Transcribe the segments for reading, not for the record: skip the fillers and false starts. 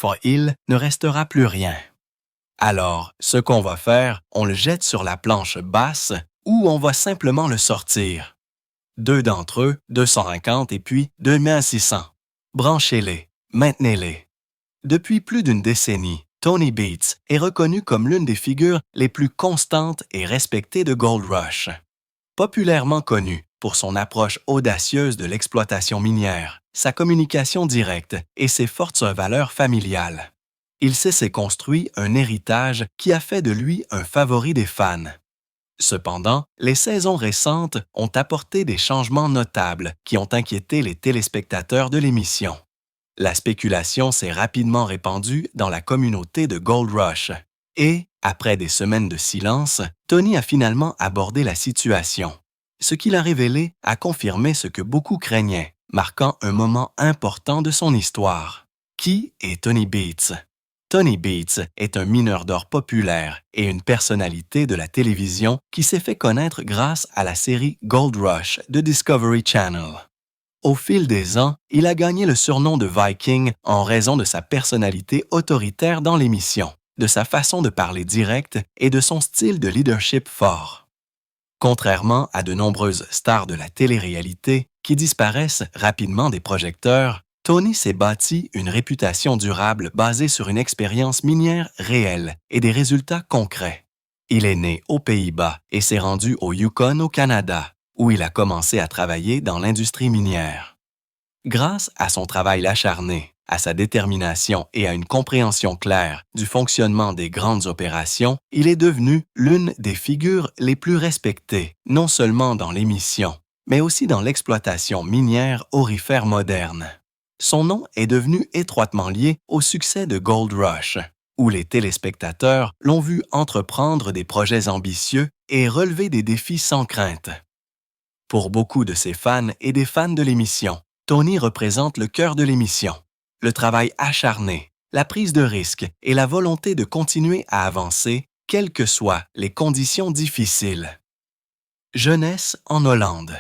For Hill ne restera plus rien. Alors, ce qu'on va faire, on le jette sur la planche basse ou on va simplement le sortir. 2 d'entre eux, 250 et puis 2600. Branchez-les, maintenez-les. Depuis plus d'une décennie, Tony Beats est reconnu comme l'une des figures les plus constantes et respectées de Gold Rush. Populairement connu pour son approche audacieuse de l'exploitation minière, sa communication directe et ses fortes valeurs familiales. Il s'est construit un héritage qui a fait de lui un favori des fans. Cependant, les saisons récentes ont apporté des changements notables qui ont inquiété les téléspectateurs de l'émission. La spéculation s'est rapidement répandue dans la communauté de Gold Rush et, après des semaines de silence, Tony a finalement abordé la situation. Ce qu'il a révélé a confirmé ce que beaucoup craignaient, marquant un moment important de son histoire. Qui est Tony Beats? Tony Beats est un mineur d'or populaire et une personnalité de la télévision qui s'est fait connaître grâce à la série Gold Rush de Discovery Channel. Au fil des ans, il a gagné le surnom de Viking en raison de sa personnalité autoritaire dans l'émission, de sa façon de parler directe et de son style de leadership fort. Contrairement à de nombreuses stars de la télé-réalité qui disparaissent rapidement des projecteurs, Tony s'est bâti une réputation durable basée sur une expérience minière réelle et des résultats concrets. Il est né aux Pays-Bas et s'est rendu au Yukon au Canada, où il a commencé à travailler dans l'industrie minière. Grâce à son travail acharné, à sa détermination et à une compréhension claire du fonctionnement des grandes opérations, il est devenu l'une des figures les plus respectées, non seulement dans l'émission, mais aussi dans l'exploitation minière aurifère moderne. Son nom est devenu étroitement lié au succès de Gold Rush, où les téléspectateurs l'ont vu entreprendre des projets ambitieux et relever des défis sans crainte. Pour beaucoup de ses fans et des fans de l'émission, Tony représente le cœur de l'émission, le travail acharné, la prise de risque et la volonté de continuer à avancer, quelles que soient les conditions difficiles. Jeunesse en Hollande.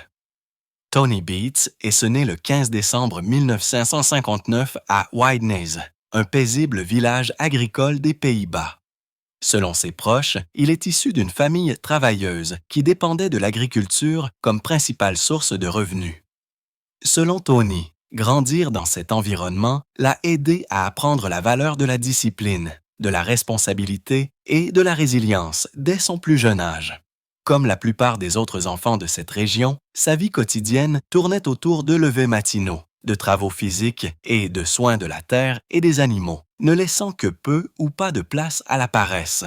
Tony Beats est né le 15 décembre 1959 à Widenes, un paisible village agricole des Pays-Bas. Selon ses proches, il est issu d'une famille travailleuse qui dépendait de l'agriculture comme principale source de revenus. Selon Tony, grandir dans cet environnement l'a aidé à apprendre la valeur de la discipline, de la responsabilité et de la résilience dès son plus jeune âge. Comme la plupart des autres enfants de cette région, sa vie quotidienne tournait autour de levers matinaux, de travaux physiques et de soins de la terre et des animaux, ne laissant que peu ou pas de place à la paresse.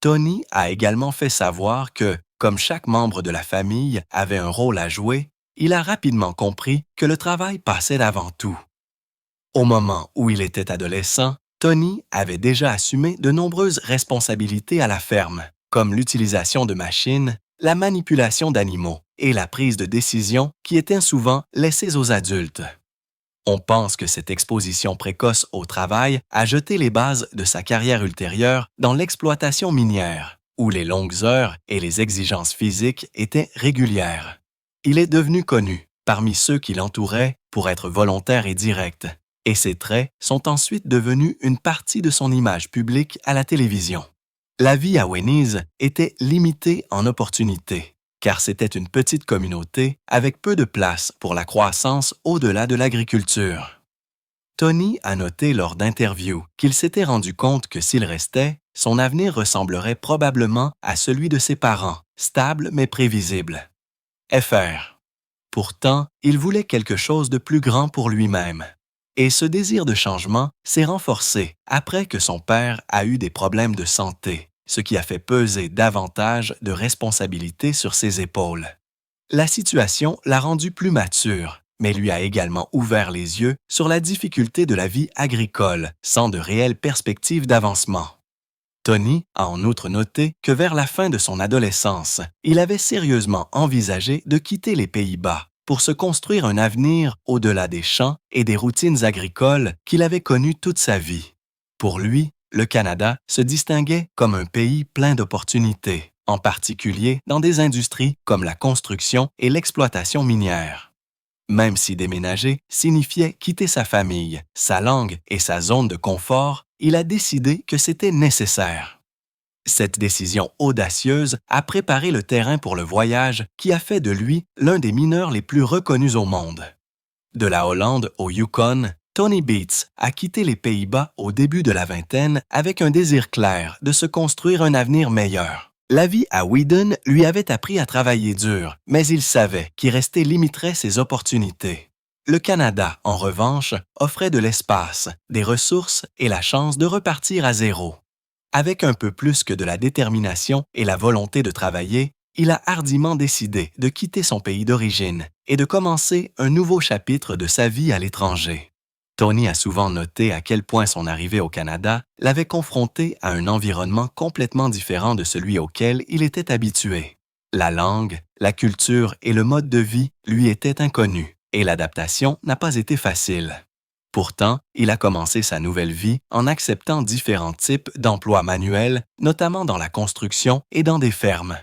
Tony a également fait savoir que, comme chaque membre de la famille avait un rôle à jouer, il a rapidement compris que le travail passait avant tout. Au moment où il était adolescent, Tony avait déjà assumé de nombreuses responsabilités à la ferme, comme l'utilisation de machines, la manipulation d'animaux et la prise de décisions qui étaient souvent laissées aux adultes. On pense que cette exposition précoce au travail a jeté les bases de sa carrière ultérieure dans l'exploitation minière, où les longues heures et les exigences physiques étaient régulières. Il est devenu connu parmi ceux qui l'entouraient pour être volontaire et direct, et ses traits sont ensuite devenus une partie de son image publique à la télévision. La vie à Widenes était limitée en opportunités, car c'était une petite communauté avec peu de place pour la croissance au-delà de l'agriculture. Tony a noté lors d'interviews qu'il s'était rendu compte que s'il restait, son avenir ressemblerait probablement à celui de ses parents, stable mais prévisible. Fr. Pourtant, il voulait quelque chose de plus grand pour lui-même. Et ce désir de changement s'est renforcé après que son père a eu des problèmes de santé, ce qui a fait peser davantage de responsabilités sur ses épaules. La situation l'a rendu plus mature, mais lui a également ouvert les yeux sur la difficulté de la vie agricole, sans de réelles perspectives d'avancement. Tony a en outre noté que vers la fin de son adolescence, il avait sérieusement envisagé de quitter les Pays-Bas pour se construire un avenir au-delà des champs et des routines agricoles qu'il avait connues toute sa vie. Pour lui, le Canada se distinguait comme un pays plein d'opportunités, en particulier dans des industries comme la construction et l'exploitation minière. Même si déménager signifiait quitter sa famille, sa langue et sa zone de confort, il a décidé que c'était nécessaire. Cette décision audacieuse a préparé le terrain pour le voyage qui a fait de lui l'un des mineurs les plus reconnus au monde. De la Hollande au Yukon, Tony Beets a quitté les Pays-Bas au début de la vingtaine avec un désir clair de se construire un avenir meilleur. La vie à Wheaton lui avait appris à travailler dur, mais il savait qu'y rester limiterait ses opportunités. Le Canada, en revanche, offrait de l'espace, des ressources et la chance de repartir à zéro. Avec un peu plus que de la détermination et la volonté de travailler, il a hardiment décidé de quitter son pays d'origine et de commencer un nouveau chapitre de sa vie à l'étranger. Tony a souvent noté à quel point son arrivée au Canada l'avait confronté à un environnement complètement différent de celui auquel il était habitué. La langue, la culture et le mode de vie lui étaient inconnus et l'adaptation n'a pas été facile. Pourtant, il a commencé sa nouvelle vie en acceptant différents types d'emplois manuels, notamment dans la construction et dans des fermes.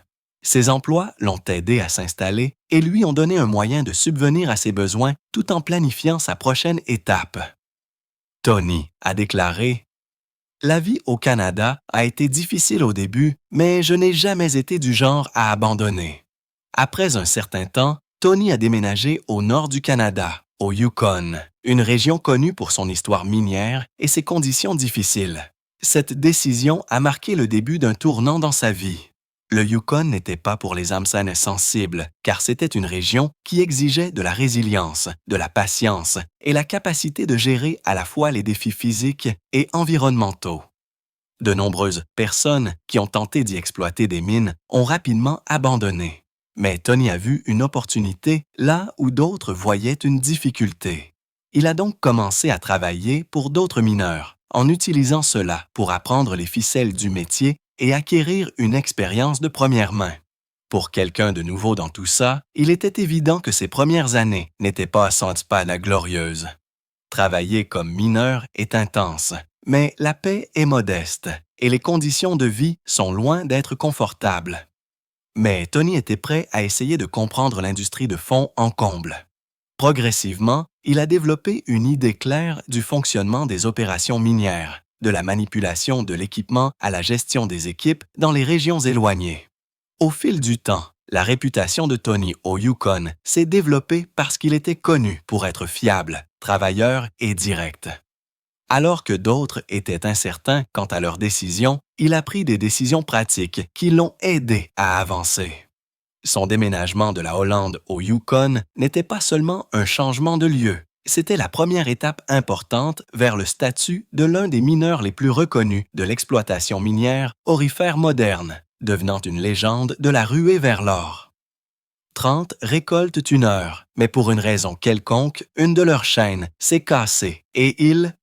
Ces emplois l'ont aidé à s'installer et lui ont donné un moyen de subvenir à ses besoins tout en planifiant sa prochaine étape. Tony a déclaré « La vie au Canada a été difficile au début, mais je n'ai jamais été du genre à abandonner. » Après un certain temps, Tony a déménagé au nord du Canada, au Yukon, une région connue pour son histoire minière et ses conditions difficiles. Cette décision a marqué le début d'un tournant dans sa vie. Le Yukon n'était pas pour les âmes saines sensibles, car c'était une région qui exigeait de la résilience, de la patience et la capacité de gérer à la fois les défis physiques et environnementaux. De nombreuses personnes qui ont tenté d'y exploiter des mines ont rapidement abandonné. Mais Tony a vu une opportunité là où d'autres voyaient une difficulté. Il a donc commencé à travailler pour d'autres mineurs, en utilisant cela pour apprendre les ficelles du métier et acquérir une expérience de première main. Pour quelqu'un de nouveau dans tout ça, il était évident que ses premières années n'étaient pas sans pas la glorieuse. Travailler comme mineur est intense, mais la paie est modeste et les conditions de vie sont loin d'être confortables. Mais Tony était prêt à essayer de comprendre l'industrie de fond en comble. Progressivement, il a développé une idée claire du fonctionnement des opérations minières, de la manipulation de l'équipement à la gestion des équipes dans les régions éloignées. Au fil du temps, la réputation de Tony au Yukon s'est développée parce qu'il était connu pour être fiable, travailleur et direct. Alors que d'autres étaient incertains quant à leurs décisions, il a pris des décisions pratiques qui l'ont aidé à avancer. Son déménagement de la Hollande au Yukon n'était pas seulement un changement de lieu, c'était la première étape importante vers le statut de l'un des mineurs les plus reconnus de l'exploitation minière aurifère moderne, devenant une légende de la ruée vers l'or. 30 récoltent une heure, mais pour une raison quelconque, une de leurs chaînes s'est cassée et ils...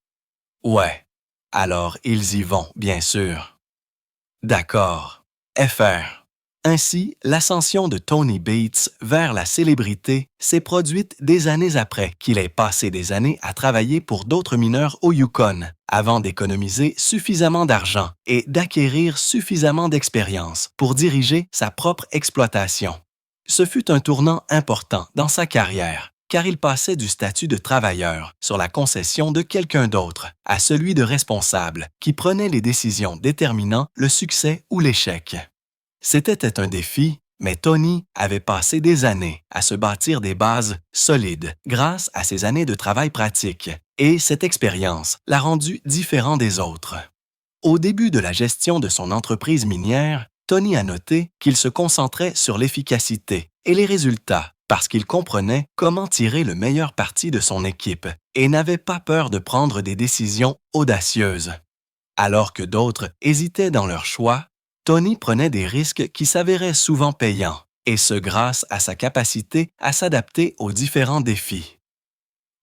Ouais, alors ils y vont, bien sûr. D'accord. FR. Ainsi, l'ascension de Tony Beets vers la célébrité s'est produite des années après qu'il ait passé des années à travailler pour d'autres mineurs au Yukon, avant d'économiser suffisamment d'argent et d'acquérir suffisamment d'expérience pour diriger sa propre exploitation. Ce fut un tournant important dans sa carrière, car il passait du statut de travailleur sur la concession de quelqu'un d'autre à celui de responsable qui prenait les décisions déterminant le succès ou l'échec. C'était un défi, mais Tony avait passé des années à se bâtir des bases solides grâce à ses années de travail pratique, et cette expérience l'a rendu différent des autres. Au début de la gestion de son entreprise minière, Tony a noté qu'il se concentrait sur l'efficacité et les résultats parce qu'il comprenait comment tirer le meilleur parti de son équipe et n'avait pas peur de prendre des décisions audacieuses. Alors que d'autres hésitaient dans leur choix, Tony prenait des risques qui s'avéraient souvent payants, et ce grâce à sa capacité à s'adapter aux différents défis.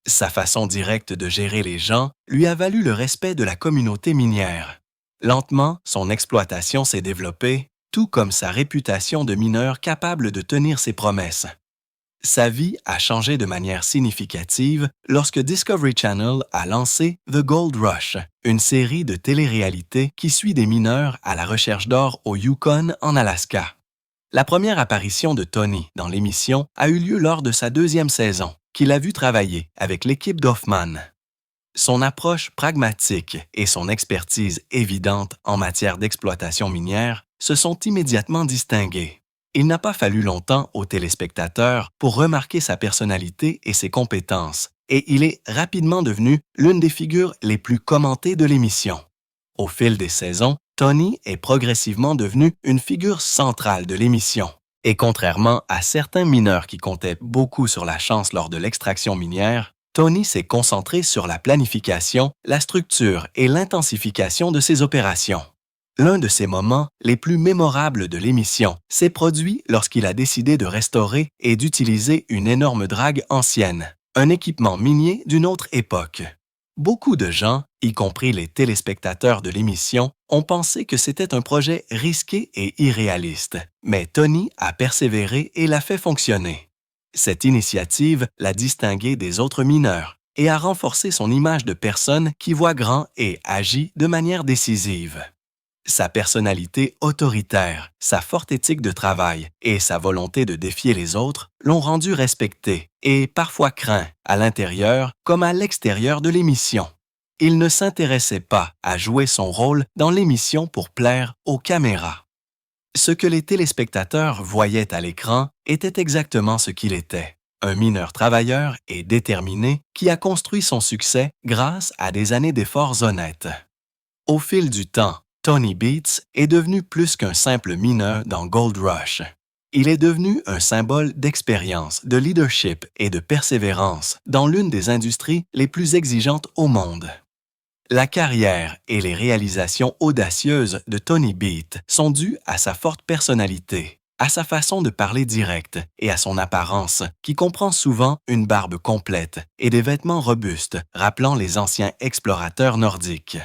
Sa façon directe de gérer les gens lui a valu le respect de la communauté minière. Lentement, son exploitation s'est développée, tout comme sa réputation de mineur capable de tenir ses promesses. Sa vie a changé de manière significative lorsque Discovery Channel a lancé The Gold Rush, une série de télé-réalité qui suit des mineurs à la recherche d'or au Yukon en Alaska. La première apparition de Tony dans l'émission a eu lieu lors de sa deuxième saison, qu'il a vu travailler avec l'équipe d'Hoffman. Son approche pragmatique et son expertise évidente en matière d'exploitation minière se sont immédiatement distingués. Il n'a pas fallu longtemps aux téléspectateurs pour remarquer sa personnalité et ses compétences, et il est rapidement devenu l'une des figures les plus commentées de l'émission. Au fil des saisons, Tony est progressivement devenu une figure centrale de l'émission. Et contrairement à certains mineurs qui comptaient beaucoup sur la chance lors de l'extraction minière, Tony s'est concentré sur la planification, la structure et l'intensification de ses opérations. L'un de ses moments les plus mémorables de l'émission s'est produit lorsqu'il a décidé de restaurer et d'utiliser une énorme drague ancienne, un équipement minier d'une autre époque. Beaucoup de gens, y compris les téléspectateurs de l'émission, ont pensé que c'était un projet risqué et irréaliste, mais Tony a persévéré et l'a fait fonctionner. Cette initiative l'a distingué des autres mineurs et a renforcé son image de personne qui voit grand et agit de manière décisive. Sa personnalité autoritaire, sa forte éthique de travail et sa volonté de défier les autres l'ont rendu respecté et parfois craint à l'intérieur comme à l'extérieur de l'émission. Il ne s'intéressait pas à jouer son rôle dans l'émission pour plaire aux caméras. Ce que les téléspectateurs voyaient à l'écran était exactement ce qu'il était, un mineur travailleur et déterminé qui a construit son succès grâce à des années d'efforts honnêtes. Au fil du temps, Tony Beets est devenu plus qu'un simple mineur dans Gold Rush. Il est devenu un symbole d'expérience, de leadership et de persévérance dans l'une des industries les plus exigeantes au monde. La carrière et les réalisations audacieuses de Tony Beets sont dues à sa forte personnalité, à sa façon de parler directe et à son apparence qui comprend souvent une barbe complète et des vêtements robustes rappelant les anciens explorateurs nordiques.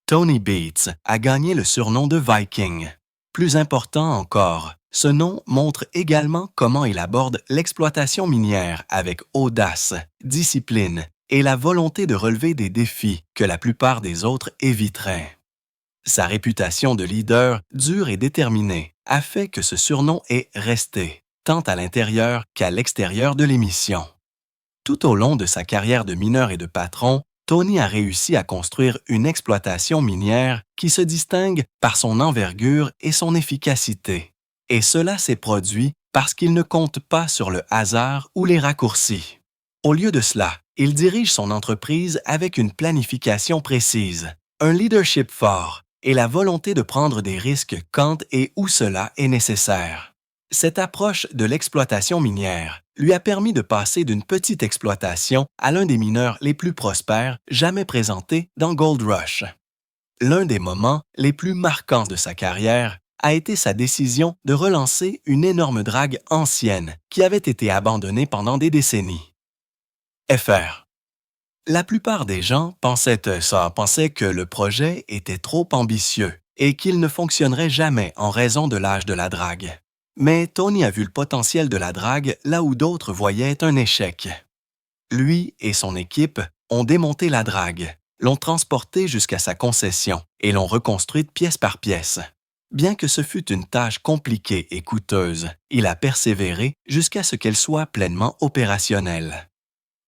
Tony Beets a gagné le surnom de Viking. Plus important encore, ce nom montre également comment il aborde l'exploitation minière avec audace, discipline et la volonté de relever des défis que la plupart des autres éviteraient. Sa réputation de leader dur et déterminé a fait que ce surnom est resté, tant à l'intérieur qu'à l'extérieur de l'émission. Tout au long de sa carrière de mineur et de patron, Tony a réussi à construire une exploitation minière qui se distingue par son envergure et son efficacité. Et cela s'est produit parce qu'il ne compte pas sur le hasard ou les raccourcis. Au lieu de cela, il dirige son entreprise avec une planification précise, un leadership fort et la volonté de prendre des risques quand et où cela est nécessaire. Cette approche de l'exploitation minière lui a permis de passer d'une petite exploitation à l'un des mineurs les plus prospères jamais présentés dans Gold Rush. L'un des moments les plus marquants de sa carrière a été sa décision de relancer une énorme drague ancienne qui avait été abandonnée pendant des décennies. FR. La plupart des gens pensaient que le projet était trop ambitieux et qu'il ne fonctionnerait jamais en raison de l'âge de la drague. Mais Tony a vu le potentiel de la drague là où d'autres voyaient un échec. Lui et son équipe ont démonté la drague, l'ont transportée jusqu'à sa concession et l'ont reconstruite pièce par pièce. Bien que ce fût une tâche compliquée et coûteuse, il a persévéré jusqu'à ce qu'elle soit pleinement opérationnelle.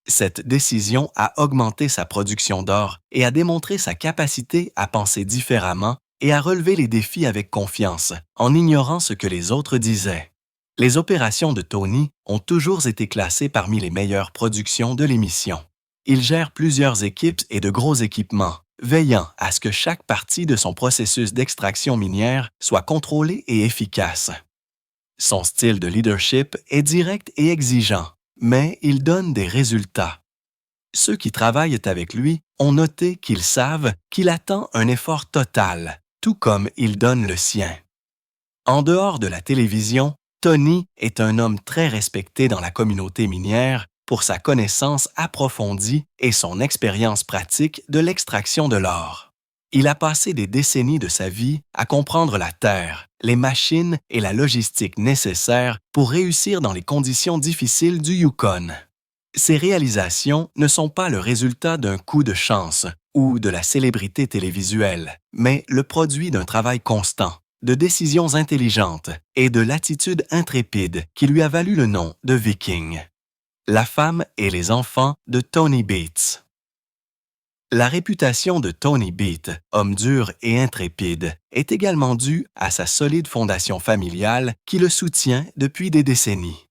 Cette décision a augmenté sa production d'or et a démontré sa capacité à penser différemment et à relever les défis avec confiance, en ignorant ce que les autres disaient. Les opérations de Tony ont toujours été classées parmi les meilleures productions de l'émission. Il gère plusieurs équipes et de gros équipements, veillant à ce que chaque partie de son processus d'extraction minière soit contrôlée et efficace. Son style de leadership est direct et exigeant, mais il donne des résultats. Ceux qui travaillent avec lui ont noté qu'ils savent qu'il attend un effort total, tout comme il donne le sien. En dehors de la télévision, Tony est un homme très respecté dans la communauté minière pour sa connaissance approfondie et son expérience pratique de l'extraction de l'or. Il a passé des décennies de sa vie à comprendre la terre, les machines et la logistique nécessaires pour réussir dans les conditions difficiles du Yukon. Ces réalisations ne sont pas le résultat d'un coup de chance ou de la célébrité télévisuelle, mais le produit d'un travail constant, de décisions intelligentes et de l'attitude intrépide qui lui a valu le nom de Viking. La femme et les enfants de Tony Bates. La réputation de Tony Bates, homme dur et intrépide, est également due à sa solide fondation familiale qui le soutient depuis des décennies.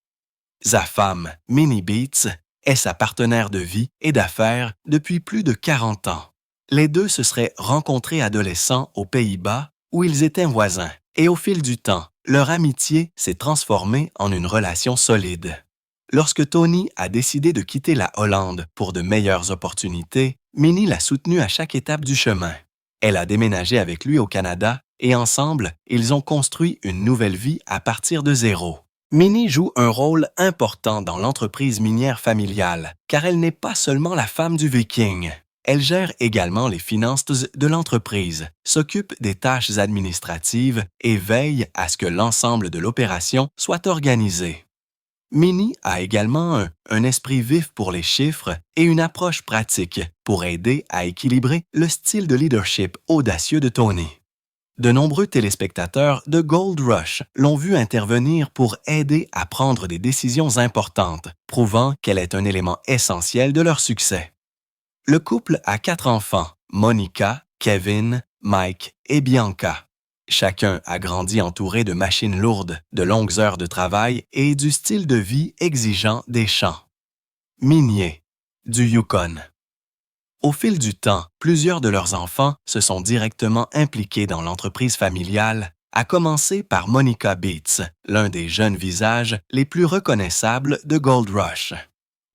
Sa femme, Minnie Bates, est sa partenaire de vie et d'affaires depuis plus de 40 ans. Les deux se seraient rencontrés adolescents aux Pays-Bas où ils étaient voisins et au fil du temps, leur amitié s'est transformée en une relation solide. Lorsque Tony a décidé de quitter la Hollande pour de meilleures opportunités, Minnie l'a soutenu à chaque étape du chemin. Elle a déménagé avec lui au Canada et ensemble, ils ont construit une nouvelle vie à partir de zéro. Minnie joue un rôle important dans l'entreprise minière familiale, car elle n'est pas seulement la femme du Viking. Elle gère également les finances de l'entreprise, s'occupe des tâches administratives et veille à ce que l'ensemble de l'opération soit organisé. Minnie a également un esprit vif pour les chiffres et une approche pratique pour aider à équilibrer le style de leadership audacieux de Tony. De nombreux téléspectateurs de Gold Rush l'ont vu intervenir pour aider à prendre des décisions importantes, prouvant qu'elle est un élément essentiel de leur succès. Le couple a 4 enfants, Monica, Kevin, Mike et Bianca. Chacun a grandi entouré de machines lourdes, de longues heures de travail et du style de vie exigeant des champs. Miniers, du Yukon. Au fil du temps, plusieurs de leurs enfants se sont directement impliqués dans l'entreprise familiale, à commencer par Monica Bates, l'un des jeunes visages les plus reconnaissables de Gold Rush.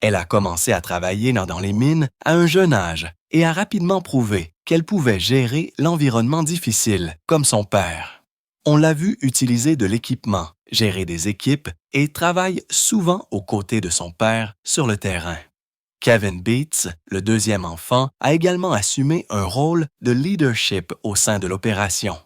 Elle a commencé à travailler dans les mines à un jeune âge et a rapidement prouvé qu'elle pouvait gérer l'environnement difficile, comme son père. On l'a vu utiliser de l'équipement, gérer des équipes et travaille souvent aux côtés de son père sur le terrain. Kevin Bates, le deuxième enfant, a également assumé un rôle de leadership au sein de l'opération.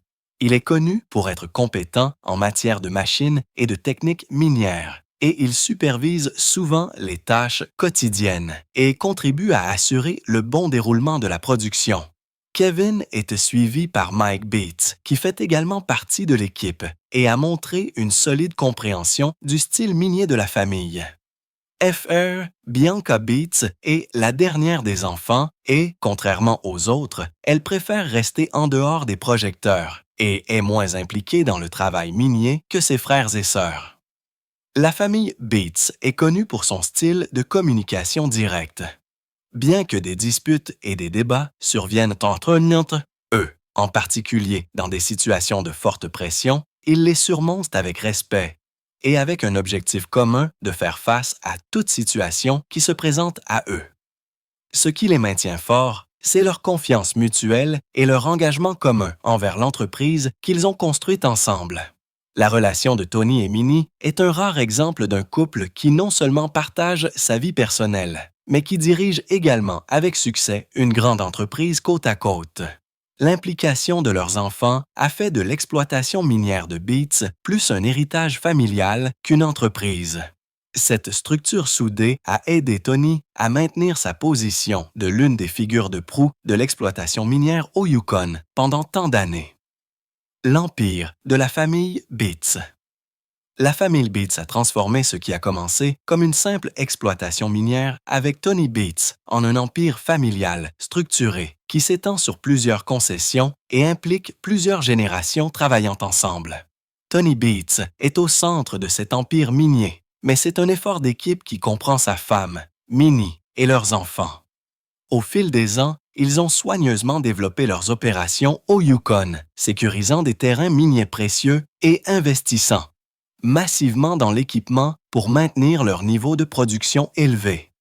Il est connu pour être compétent en matière de machines et de techniques minières, et il supervise souvent les tâches quotidiennes et contribue à assurer le bon déroulement de la production. Kevin est suivi par Mike Bates, qui fait également partie de l'équipe et a montré une solide compréhension du style minier de la famille. Fr. Bianca Bates est la dernière des enfants et, contrairement aux autres, elle préfère rester en dehors des projecteurs et est moins impliquée dans le travail minier que ses frères et sœurs. La famille Bates est connue pour son style de communication directe. Bien que des disputes et des débats surviennent entre eux, en particulier dans des situations de forte pression, ils les surmontent avec respect et avec un objectif commun de faire face à toute situation qui se présente à eux. Ce qui les maintient forts, c'est leur confiance mutuelle et leur engagement commun envers l'entreprise qu'ils ont construite ensemble. La relation de Tony et Minnie est un rare exemple d'un couple qui non seulement partage sa vie personnelle, mais qui dirige également avec succès une grande entreprise côte à côte. L'implication de leurs enfants a fait de l'exploitation minière de Bates plus un héritage familial qu'une entreprise. Cette structure soudée a aidé Tony à maintenir sa position de l'une des figures de proue de l'exploitation minière au Yukon pendant tant d'années. L'empire de la famille Bates. La famille Bates a transformé ce qui a commencé comme une simple exploitation minière avec Tony Bates en un empire familial structuré qui s'étend sur plusieurs concessions et implique plusieurs générations travaillant ensemble. Tony Bates est au centre de cet empire minier, mais c'est un effort d'équipe qui comprend sa femme, Minnie, et leurs enfants. Au fil des ans, ils ont soigneusement développé leurs opérations au Yukon, sécurisant des terrains miniers précieux et investissant massivement dans l'équipement pour maintenir leur niveau de production élevé.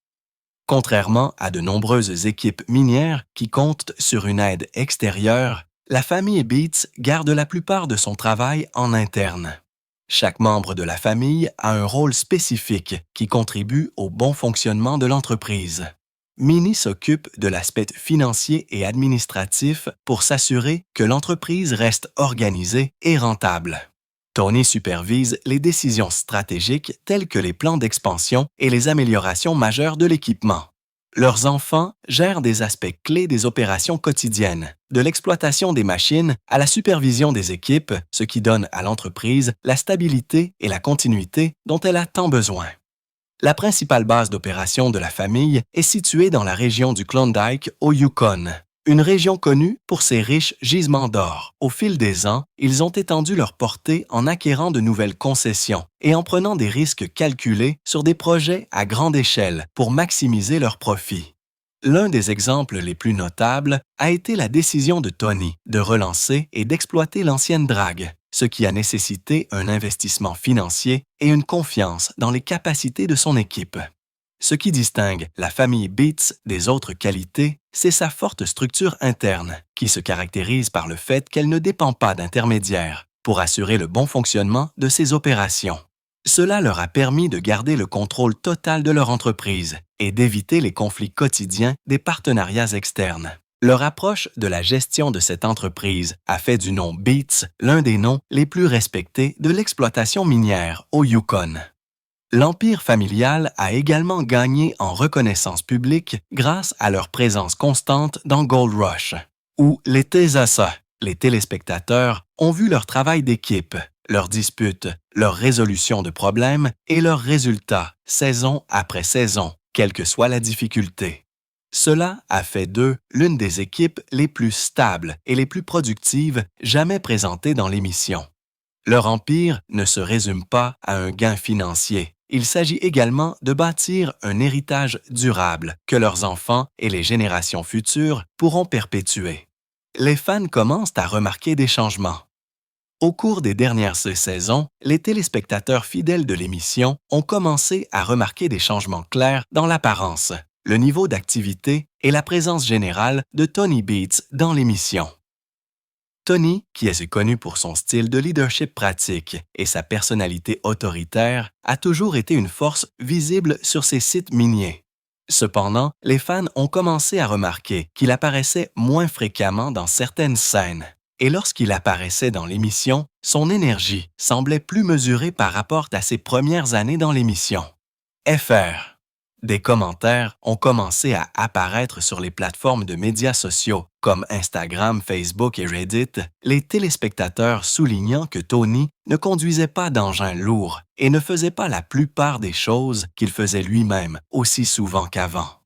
Contrairement à de nombreuses équipes minières qui comptent sur une aide extérieure, la famille Bates garde la plupart de son travail en interne. Chaque membre de la famille a un rôle spécifique qui contribue au bon fonctionnement de l'entreprise. Minnie s'occupe de l'aspect financier et administratif pour s'assurer que l'entreprise reste organisée et rentable. Tony supervise les décisions stratégiques telles que les plans d'expansion et les améliorations majeures de l'équipement. Leurs enfants gèrent des aspects clés des opérations quotidiennes, de l'exploitation des machines à la supervision des équipes, ce qui donne à l'entreprise la stabilité et la continuité dont elle a tant besoin. La principale base d'opération de la famille est située dans la région du Klondike au Yukon, une région connue pour ses riches gisements d'or. Au fil des ans, ils ont étendu leur portée en acquérant de nouvelles concessions et en prenant des risques calculés sur des projets à grande échelle pour maximiser leurs profits. L'un des exemples les plus notables a été la décision de Tony de relancer et d'exploiter l'ancienne drague, ce qui a nécessité un investissement financier et une confiance dans les capacités de son équipe. Ce qui distingue la famille Beats des autres qualités, c'est sa forte structure interne, qui se caractérise par le fait qu'elle ne dépend pas d'intermédiaires pour assurer le bon fonctionnement de ses opérations. Cela leur a permis de garder le contrôle total de leur entreprise et d'éviter les conflits quotidiens des partenariats externes. Leur approche de la gestion de cette entreprise a fait du nom Beats l'un des noms les plus respectés de l'exploitation minière au Yukon. L'empire familial a également gagné en reconnaissance publique grâce à leur présence constante dans Gold Rush, où les TSA, les téléspectateurs, ont vu leur travail d'équipe, leurs disputes, leurs résolutions de problèmes et leurs résultats, saison après saison, quelle que soit la difficulté. Cela a fait d'eux l'une des équipes les plus stables et les plus productives jamais présentées dans l'émission. Leur empire ne se résume pas à un gain financier. Il s'agit également de bâtir un héritage durable que leurs enfants et les générations futures pourront perpétuer. Les fans commencent à remarquer des changements. Au cours des dernières saisons, les téléspectateurs fidèles de l'émission ont commencé à remarquer des changements clairs dans l'apparence, le niveau d'activité et la présence générale de Tony Beats dans l'émission. Tony, qui est connu pour son style de leadership pratique et sa personnalité autoritaire, a toujours été une force visible sur ses sites miniers. Cependant, les fans ont commencé à remarquer qu'il apparaissait moins fréquemment dans certaines scènes. Et lorsqu'il apparaissait dans l'émission, son énergie semblait plus mesurée par rapport à ses premières années dans l'émission. FR. Des commentaires ont commencé à apparaître sur les plateformes de médias sociaux comme Instagram, Facebook et Reddit, les téléspectateurs soulignant que Tony ne conduisait pas d'engin lourd et ne faisait pas la plupart des choses qu'il faisait lui-même aussi souvent qu'avant.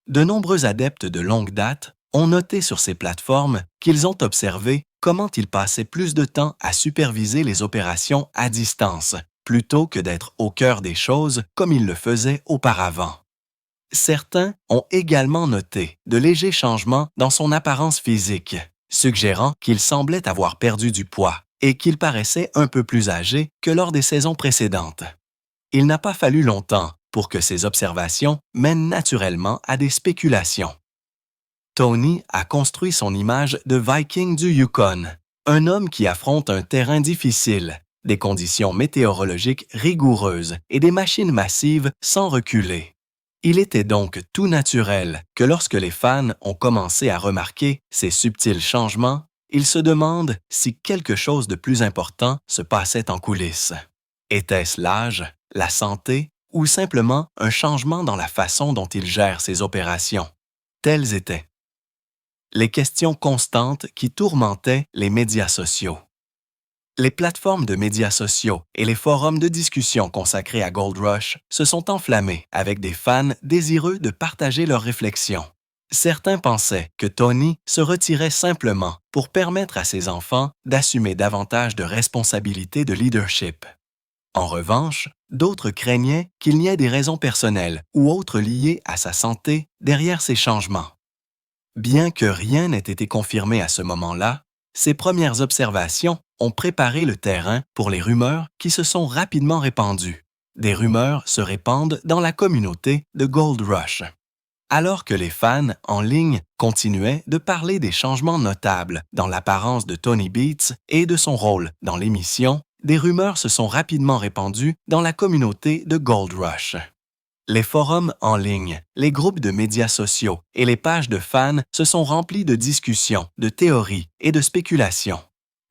De nombreux adeptes de longue date ont noté sur ces plateformes qu'ils ont observé comment il passait plus de temps à superviser les opérations à distance, plutôt que d'être au cœur des choses comme il le faisait auparavant. Certains ont également noté de légers changements dans son apparence physique, suggérant qu'il semblait avoir perdu du poids et qu'il paraissait un peu plus âgé que lors des saisons précédentes. Il n'a pas fallu longtemps pour que ces observations mènent naturellement à des spéculations. Tony a construit son image de Viking du Yukon, un homme qui affronte un terrain difficile, des conditions météorologiques rigoureuses et des machines massives sans reculer. Il était donc tout naturel que lorsque les fans ont commencé à remarquer ces subtils changements, ils se demandent si quelque chose de plus important se passait en coulisses. Était-ce l'âge, la santé ou simplement un changement dans la façon dont il gère ses opérations? Telles étaient les questions constantes qui tourmentaient les médias sociaux. Les plateformes de médias sociaux et les forums de discussion consacrés à Gold Rush se sont enflammés avec des fans désireux de partager leurs réflexions. Certains pensaient que Tony se retirait simplement pour permettre à ses enfants d'assumer davantage de responsabilités de leadership. En revanche, d'autres craignaient qu'il n'y ait des raisons personnelles ou autres liées à sa santé derrière ces changements. Bien que rien n'ait été confirmé à ce moment-là, ces premières observations ont préparé le terrain pour les rumeurs qui se sont rapidement répandues. Des rumeurs se répandent dans la communauté de Gold Rush. Alors que les fans en ligne continuaient de parler des changements notables dans l'apparence de Tony Beats et de son rôle dans l'émission, des rumeurs se sont rapidement répandues dans la communauté de Gold Rush. Les forums en ligne, les groupes de médias sociaux et les pages de fans se sont remplis de discussions, de théories et de spéculations.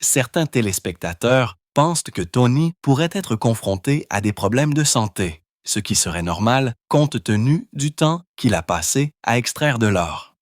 Certains téléspectateurs pensent que Tony pourrait être confronté à des problèmes de santé, ce qui serait normal compte tenu du temps qu'il a passé à extraire de l'or.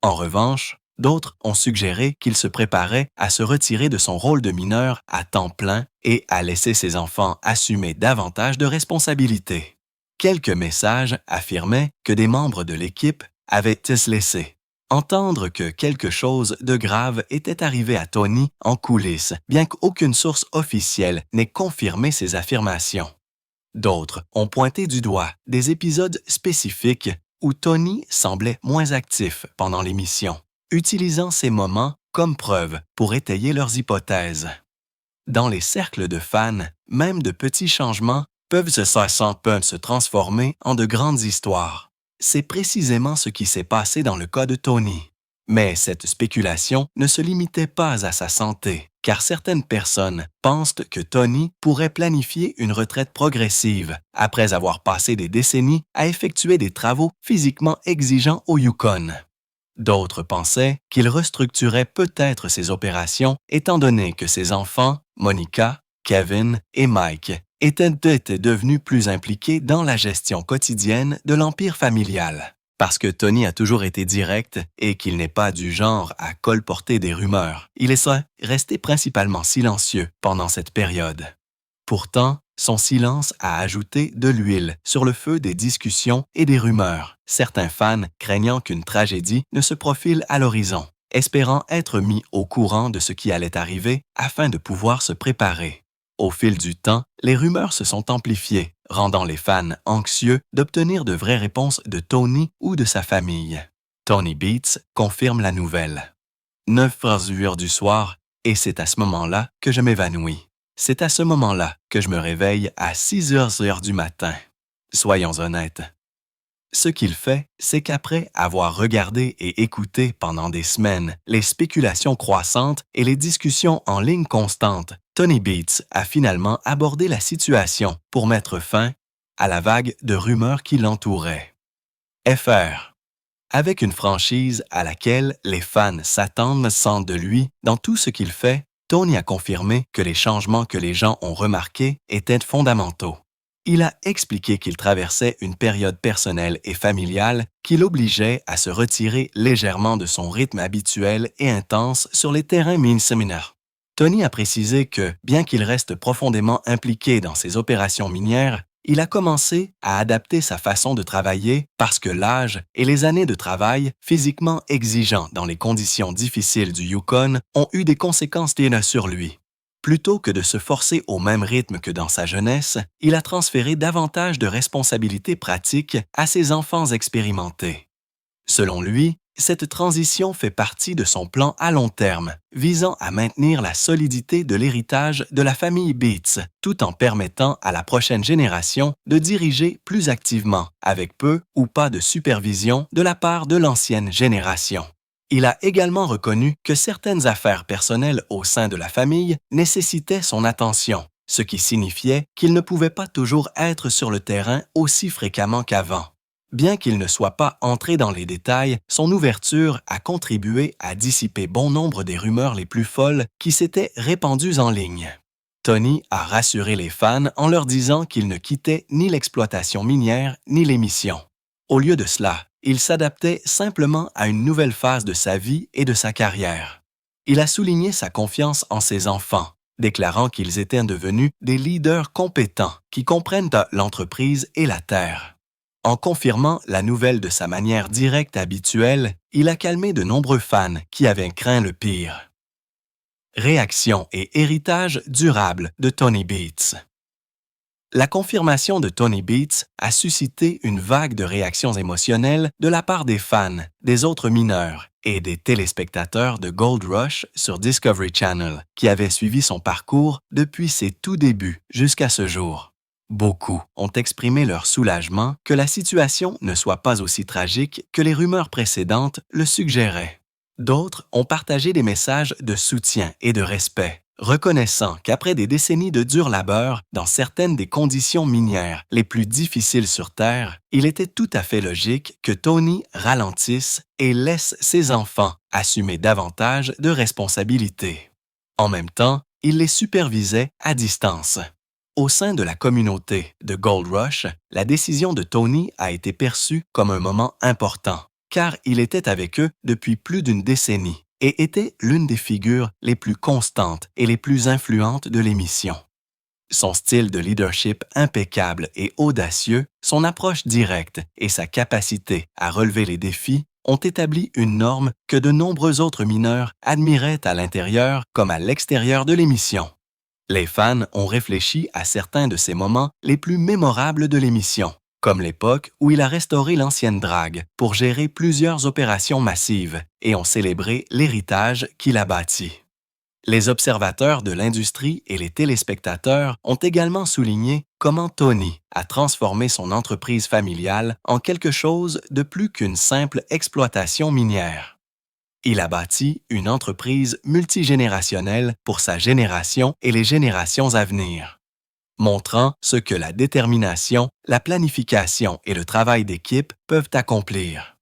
En revanche, d'autres ont suggéré qu'il se préparait à se retirer de son rôle de mineur à temps plein et à laisser ses enfants assumer davantage de responsabilités. Quelques messages affirmaient que des membres de l'équipe avaient été laissés. Entendre que quelque chose de grave était arrivé à Tony en coulisses, bien qu'aucune source officielle n'ait confirmé ces affirmations. D'autres ont pointé du doigt des épisodes spécifiques où Tony semblait moins actif pendant l'émission, utilisant ces moments comme preuve pour étayer leurs hypothèses. Dans les cercles de fans, même de petits changements peuvent se transformer en de grandes histoires. C'est précisément ce qui s'est passé dans le cas de Tony. Mais cette spéculation ne se limitait pas à sa santé, car certaines personnes pensent que Tony pourrait planifier une retraite progressive après avoir passé des décennies à effectuer des travaux physiquement exigeants au Yukon. D'autres pensaient qu'il restructurait peut-être ses opérations étant donné que ses enfants, Monica, Kevin et Mike, étaient devenus plus impliqués dans la gestion quotidienne de l'empire familial. Parce que Tony a toujours été direct et qu'il n'est pas du genre à colporter des rumeurs, il est resté principalement silencieux pendant cette période. Pourtant, son silence a ajouté de l'huile sur le feu des discussions et des rumeurs, certains fans craignant qu'une tragédie ne se profile à l'horizon, espérant être mis au courant de ce qui allait arriver afin de pouvoir se préparer. Au fil du temps, les rumeurs se sont amplifiées, rendant les fans anxieux d'obtenir de vraies réponses de Tony ou de sa famille. Tony Beats confirme la nouvelle. 9h du soir, et c'est à ce moment-là que je m'évanouis. C'est à ce moment-là que je me réveille à 6h du matin. Soyons honnêtes. Ce qu'il fait, c'est qu'après avoir regardé et écouté pendant des semaines les spéculations croissantes et les discussions en ligne constantes, Tony Beats a finalement abordé la situation pour mettre fin à la vague de rumeurs qui l'entouraient. FR. Avec une franchise à laquelle les fans s'attendent sans de lui dans tout ce qu'il fait, Tony a confirmé que les changements que les gens ont remarqués étaient fondamentaux. Il a expliqué qu'il traversait une période personnelle et familiale qui l'obligeait à se retirer légèrement de son rythme habituel et intense sur les terrains mines. Tony a précisé que, bien qu'il reste profondément impliqué dans ses opérations minières, il a commencé à adapter sa façon de travailler parce que l'âge et les années de travail physiquement exigeants dans les conditions difficiles du Yukon ont eu des conséquences sur lui. Plutôt que de se forcer au même rythme que dans sa jeunesse, il a transféré davantage de responsabilités pratiques à ses enfants expérimentés. Selon lui, cette transition fait partie de son plan à long terme, visant à maintenir la solidité de l'héritage de la famille Beats, tout en permettant à la prochaine génération de diriger plus activement, avec peu ou pas de supervision de la part de l'ancienne génération. Il a également reconnu que certaines affaires personnelles au sein de la famille nécessitaient son attention, ce qui signifiait qu'il ne pouvait pas toujours être sur le terrain aussi fréquemment qu'avant. Bien qu'il ne soit pas entré dans les détails, son ouverture a contribué à dissiper bon nombre des rumeurs les plus folles qui s'étaient répandues en ligne. Tony a rassuré les fans en leur disant qu'il ne quittait ni l'exploitation minière ni l'émission. Au lieu de cela, il s'adaptait simplement à une nouvelle phase de sa vie et de sa carrière. Il a souligné sa confiance en ses enfants, déclarant qu'ils étaient devenus des leaders compétents qui comprennent l'entreprise et la terre. En confirmant la nouvelle de sa manière directe habituelle, il a calmé de nombreux fans qui avaient craint le pire. Réaction et héritage durable de Tony Beats. La confirmation de Tony Beats a suscité une vague de réactions émotionnelles de la part des fans, des autres mineurs et des téléspectateurs de Gold Rush sur Discovery Channel qui avaient suivi son parcours depuis ses tout débuts jusqu'à ce jour. Beaucoup ont exprimé leur soulagement que la situation ne soit pas aussi tragique que les rumeurs précédentes le suggéraient. D'autres ont partagé des messages de soutien et de respect, reconnaissant qu'après des décennies de dur labeur dans certaines des conditions minières les plus difficiles sur Terre, il était tout à fait logique que Tony ralentisse et laisse ses enfants assumer davantage de responsabilités. En même temps, il les supervisait à distance. Au sein de la communauté de Gold Rush, la décision de Tony a été perçue comme un moment important, car il était avec eux depuis plus d'une décennie et était l'une des figures les plus constantes et les plus influentes de l'émission. Son style de leadership impeccable et audacieux, son approche directe et sa capacité à relever les défis ont établi une norme que de nombreux autres mineurs admiraient à l'intérieur comme à l'extérieur de l'émission. Les fans ont réfléchi à certains de ces moments les plus mémorables de l'émission, comme l'époque où il a restauré l'ancienne drague pour gérer plusieurs opérations massives et ont célébré l'héritage qu'il a bâti. Les observateurs de l'industrie et les téléspectateurs ont également souligné comment Tony a transformé son entreprise familiale en quelque chose de plus qu'une simple exploitation minière. Il a bâti une entreprise multigénérationnelle pour sa génération et les générations à venir, montrant ce que la détermination, la planification et le travail d'équipe peuvent accomplir.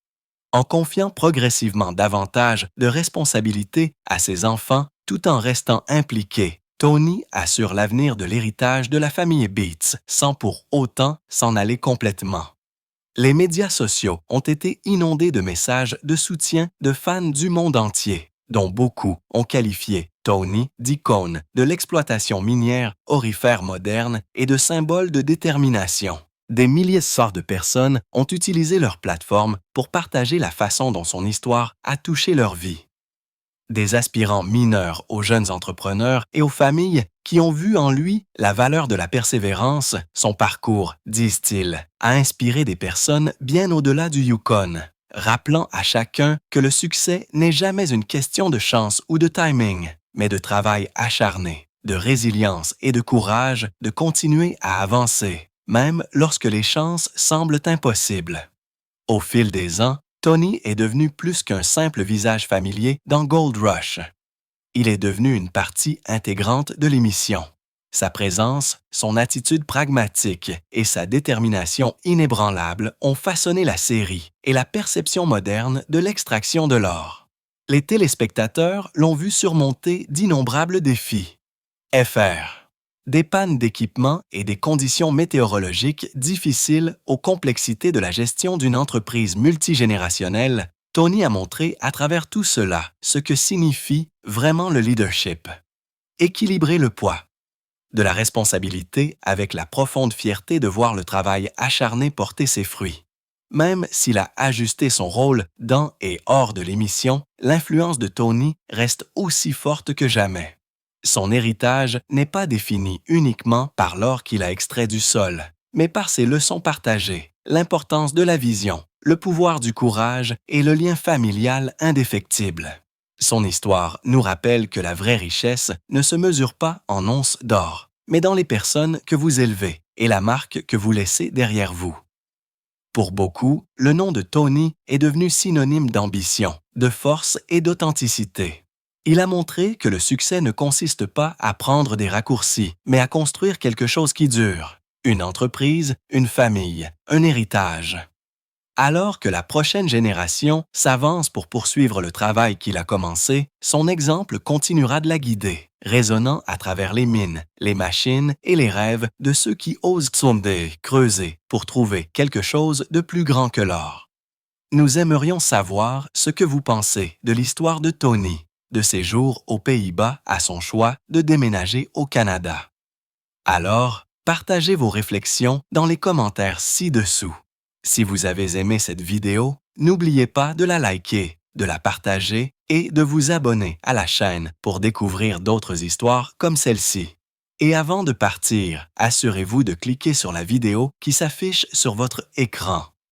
En confiant progressivement davantage de responsabilités à ses enfants tout en restant impliqué, Tony assure l'avenir de l'héritage de la famille Beats sans pour autant s'en aller complètement. Les médias sociaux ont été inondés de messages de soutien de fans du monde entier, dont beaucoup ont qualifié Tony d'icône de l'exploitation minière aurifère moderne et de symbole de détermination. Des milliers de personnes ont utilisé leur plateforme pour partager la façon dont son histoire a touché leur vie. Des aspirants mineurs aux jeunes entrepreneurs et aux familles qui ont vu en lui la valeur de la persévérance, son parcours, disent-ils, a inspiré des personnes bien au-delà du Yukon, rappelant à chacun que le succès n'est jamais une question de chance ou de timing, mais de travail acharné, de résilience et de courage de continuer à avancer, même lorsque les chances semblent impossibles. Au fil des ans, Tony est devenu plus qu'un simple visage familier dans Gold Rush. Il est devenu une partie intégrante de l'émission. Sa présence, son attitude pragmatique et sa détermination inébranlable ont façonné la série et la perception moderne de l'extraction de l'or. Les téléspectateurs l'ont vu surmonter d'innombrables défis. Fr. Des pannes d'équipement et des conditions météorologiques difficiles aux complexités de la gestion d'une entreprise multigénérationnelle, Tony a montré à travers tout cela ce que signifie vraiment le leadership. Équilibrer le poids. De la responsabilité avec la profonde fierté de voir le travail acharné porter ses fruits. Même s'il a ajusté son rôle dans et hors de l'émission, l'influence de Tony reste aussi forte que jamais. Son héritage n'est pas défini uniquement par l'or qu'il a extrait du sol, mais par ses leçons partagées, l'importance de la vision, le pouvoir du courage et le lien familial indéfectible. Son histoire nous rappelle que la vraie richesse ne se mesure pas en onces d'or, mais dans les personnes que vous élevez et la marque que vous laissez derrière vous. Pour beaucoup, le nom de Tony est devenu synonyme d'ambition, de force et d'authenticité. Il a montré que le succès ne consiste pas à prendre des raccourcis, mais à construire quelque chose qui dure. Une entreprise, une famille, un héritage. Alors que la prochaine génération s'avance pour poursuivre le travail qu'il a commencé, son exemple continuera de la guider, résonnant à travers les mines, les machines et les rêves de ceux qui osent sonder, creuser, pour trouver quelque chose de plus grand que l'or. Nous aimerions savoir ce que vous pensez de l'histoire de Tony, de ses jours aux Pays-Bas à son choix de déménager au Canada. Alors, partagez vos réflexions dans les commentaires ci-dessous. Si vous avez aimé cette vidéo, n'oubliez pas de la liker, de la partager et de vous abonner à la chaîne pour découvrir d'autres histoires comme celle-ci. Et avant de partir, assurez-vous de cliquer sur la vidéo qui s'affiche sur votre écran.